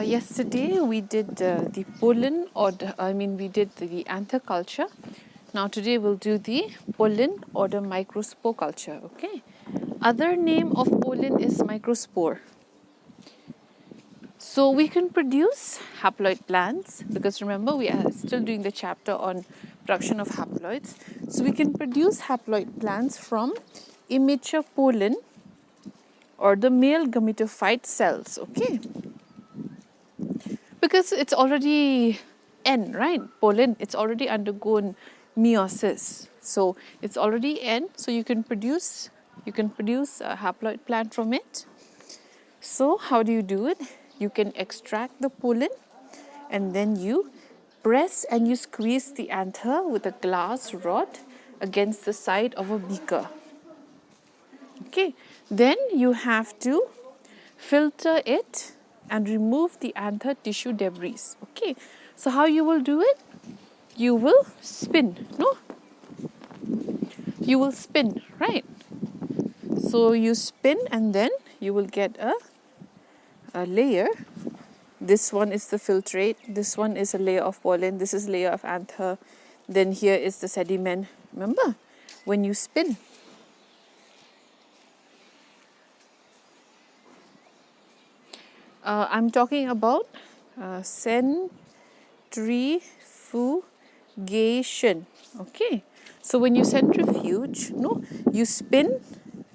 Yesterday we did the pollen order, we did the anther culture. Now today we'll do the pollen order microspore culture, okay? Other name of pollen is microspore. So we can produce haploid plants because remember we are still doing the chapter on production of haploids. So we can produce haploid plants from immature pollen or the male gametophyte cells, okay? Because it's already N, right? Pollen, it's already undergone meiosis. So it's already N, so you can produce a haploid plant from it. So how do you do it? You can extract the pollen and then you press and you squeeze the anther with a glass rod against the side of a beaker. Okay, then you have to filter it and remove the anther tissue debris. Okay, so how you will do it? You will spin, no? You will spin, right? So you spin and then you will get a layer. This one is the filtrate, this one is a layer of pollen, this is layer of anther, then here is the sediment. Remember, when you spin. I'm talking about centrifugation. Okay, so when you centrifuge, no, you spin,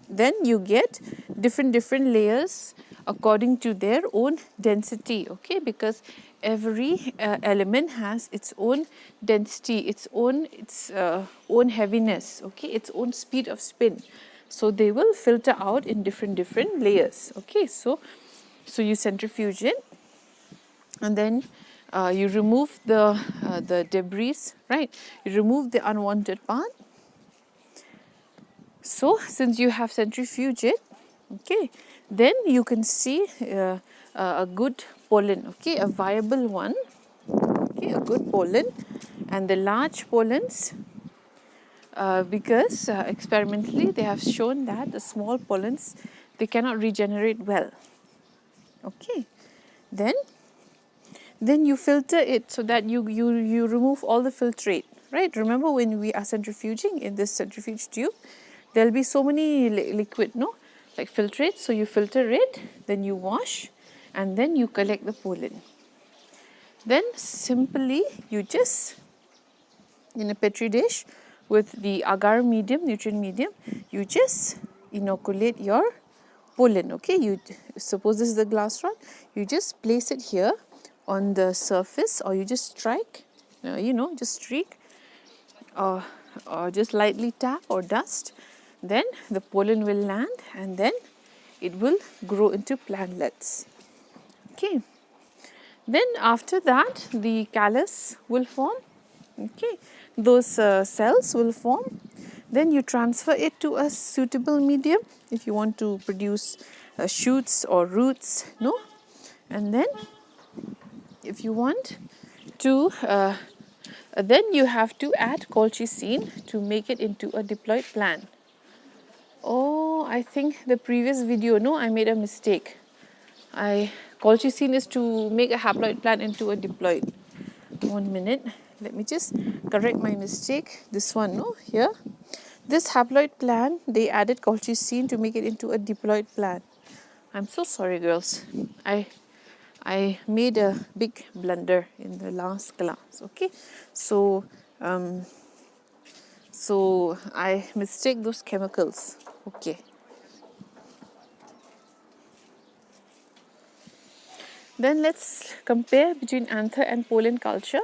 then you get different mayors according to their own density. Okay, because every element has its own density, its own heaviness. Okay, its own speed of spin. So they will filter out in different layers. Okay, so you centrifuge it, and then you remove the debris, right? You remove the unwanted part. So since you have centrifuged it, okay, then you can see a good pollen, okay, a viable one, okay, a good pollen, and the large pollens. Because experimentally they have shown that the small pollens, they cannot regenerate well. Okay, then you filter it so that you remove all the filtrate, right? Remember when we are centrifuging in this centrifuge tube, there will be so many liquid, no, like filtrate. So you filter it, then you wash, and then you collect the pollen. Then simply you just, in a petri dish with the agar medium, nutrient medium, you just inoculate your pollen. Okay, you suppose this is the glass rod, you just place it here on the surface, or you just strike, just streak, or just lightly tap or dust. Then the pollen will land and then it will grow into plantlets. Okay, then after that the callus will form. Okay, those cells will form. Then you transfer it to a suitable medium if you want to produce shoots or roots, no? And then if you want to, then you have to add colchicine to make it into a diploid plant. Oh, I think the previous video, no, I made a mistake. Colchicine is to make a haploid plant into a diploid. 1 minute, let me just correct my mistake. This one, no, here. This haploid plant, they added colchicine to make it into a diploid plant. I'm so sorry, girls. I made a big blunder in the last class. Okay, so I mistake those chemicals. Okay. Then let's compare between anther and pollen culture.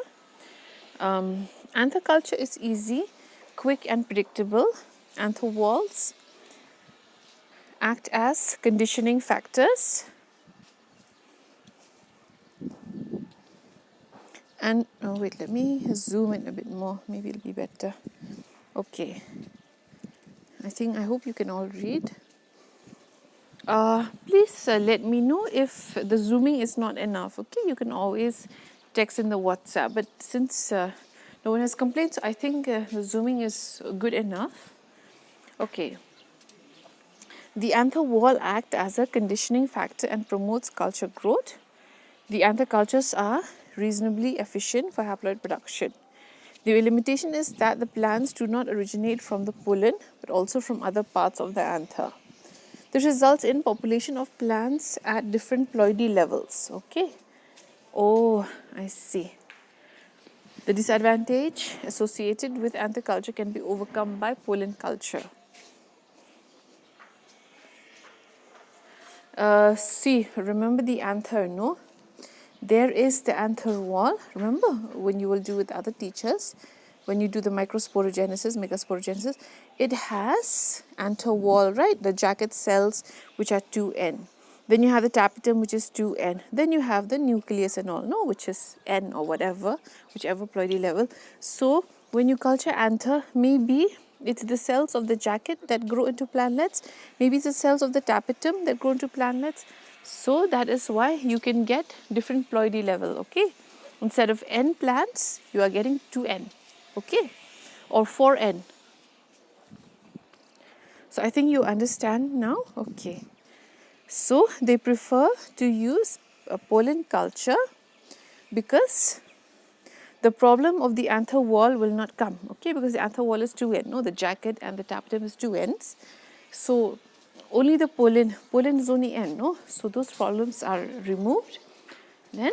Anther culture is easy, quick and predictable. Anther walls act as conditioning factors. And wait, let me zoom in a bit more, maybe it'll be better. Okay, I hope you can all read. Please let me know if the zooming is not enough. Okay, you can always text in the WhatsApp, but since no one has complained, so I think the zooming is good enough. Okay, The anther wall acts as a conditioning factor and promotes culture growth. The anther cultures are reasonably efficient for haploid production. The limitation is that the plants do not originate from the pollen but also from other parts of the anther. This results in population of plants at different ploidy levels. Okay. Oh, I see. The disadvantage associated with anther culture can be overcome by pollen culture. See, remember the anther, no? There is the anther wall. Remember when you will do with other teachers, when you do the microsporogenesis, megasporogenesis, it has anther wall, right? The jacket cells which are 2n. Then you have the tapetum which is 2n. Then you have the nucleus and all, no, which is n or whatever, whichever ploidy level. So when you culture anther, maybe it's the cells of the jacket that grow into plantlets. Maybe it's the cells of the tapetum that grow into plantlets. So that is why you can get different ploidy level, okay? Instead of n plants, you are getting 2n, okay? Or 4n. So I think you understand now, okay? So they prefer to use a pollen culture because the problem of the anther wall will not come, okay? Because the anther wall is 2n, no? The jacket and the tapetum is 2n's. So only the pollen is only n, no? So those problems are removed. Then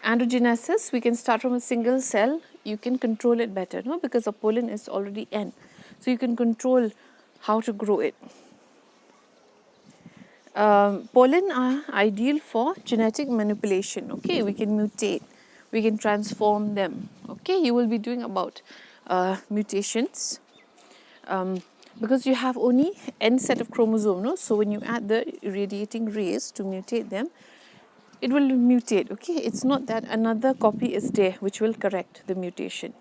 androgenesis, we can start from a single cell. You can control it better, no? Because the pollen is already n. So you can control how to grow it. Pollen are ideal for genetic manipulation, okay? We can mutate, we can transform them, okay? You will be doing about mutations. Because you have only n set of chromosome, no? So when you add the irradiating rays to mutate them, it will mutate, okay? It's not that another copy is there which will correct the mutation.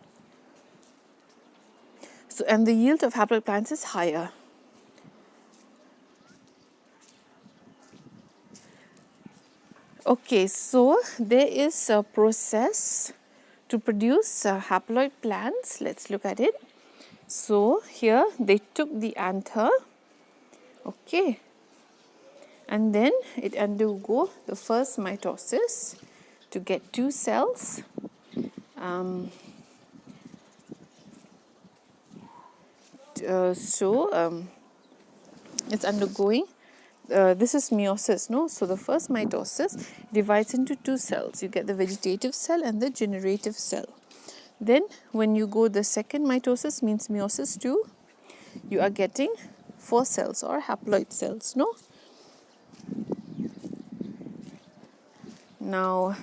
So, and the yield of haploid plants is higher. Okay, so there is a process to produce haploid plants. Let's look at it. So here they took the anther, okay, and then it undergo the first mitosis to get 2 cells. It's undergoing, this is meiosis, no? So the first mitosis divides into 2 cells. You get the vegetative cell and the generative cell. Then when you go the second mitosis, means meiosis 2, you are getting 4 cells or haploid cells, no? Now,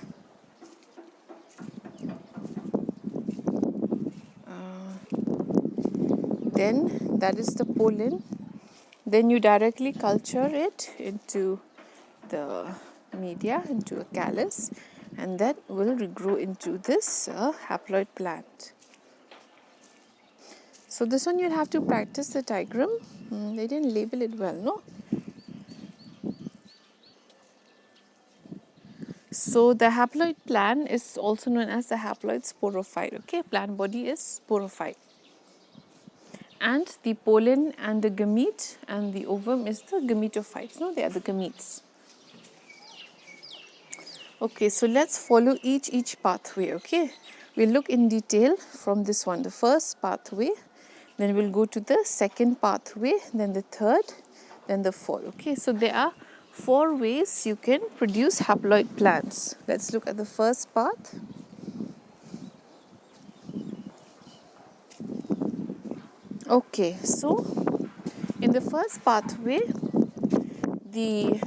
then that is the pollen. Then you directly culture it into the media, into a callus, and that will regrow into this haploid plant. So this one you'll have to practice the diagram. They didn't label it well, no? So the haploid plant is also known as the haploid sporophyte, okay? Plant body is sporophyte. And the pollen and the gamete and the ovum is the gametophytes, no? They are the gametes. Okay, so let's follow each pathway, okay? We'll look in detail from this one, the first pathway, then we'll go to the second pathway, then the third, then the fourth, okay? So there are 4 ways you can produce haploid plants. Let's look at the first path. Okay, so in the first pathway, the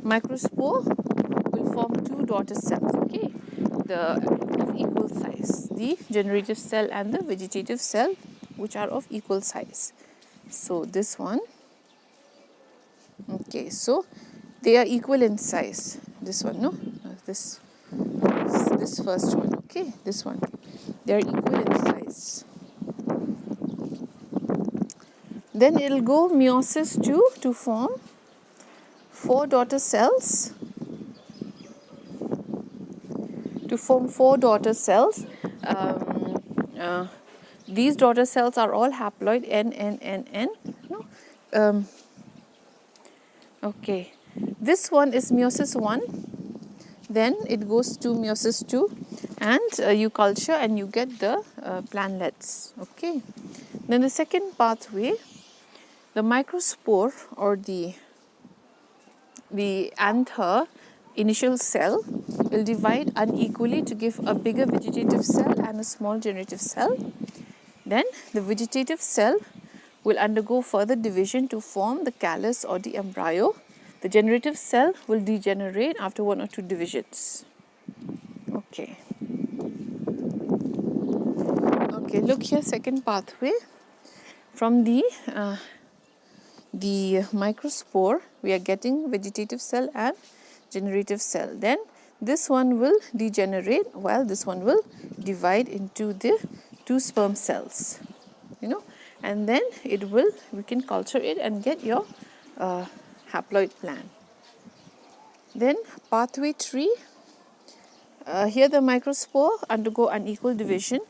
microspore will form 2 daughter cells, okay, of equal size, the generative cell and the vegetative cell, which are of equal size. So this one, okay, so they are equal in size. This one, no, this first one, okay, this one, they are equal in size. Then it will go meiosis 2 to form 4 daughter cells. These daughter cells are all haploid, N, no? Okay, this one is meiosis 1, then it goes to meiosis 2, and you culture and you get the plantlets. Okay, then the second pathway, the microspore or the anther initial cell will divide unequally to give a bigger vegetative cell and a small generative cell. Then the vegetative cell will undergo further division to form the callus or the embryo. The generative cell will degenerate after 1 or 2 divisions. Okay. Okay, look here, second pathway. From the microspore, we are getting vegetative cell and generative cell. Then this one will degenerate while this one will divide into the 2 sperm cells, and then we can culture it and get your haploid plant. Then pathway 3, here the microspore undergo unequal division.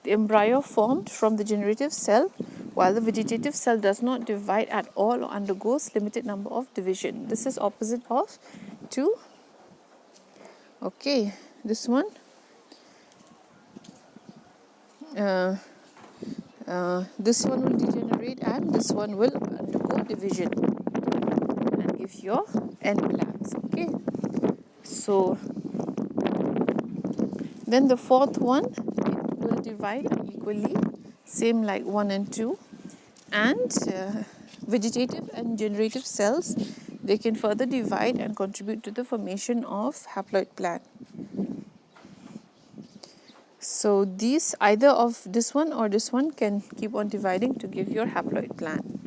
The embryo formed from the generative cell, while the vegetative cell does not divide at all or undergoes limited number of division. This is opposite of 2. Okay, this one. This one will degenerate and this one will undergo division and give your end plants. Okay, so then the fourth one, it will divide unequally, same like 1 and 2, and vegetative and generative cells, they can further divide and contribute to the formation of haploid plant. So these, either of this one or this one, can keep on dividing to give your haploid plant.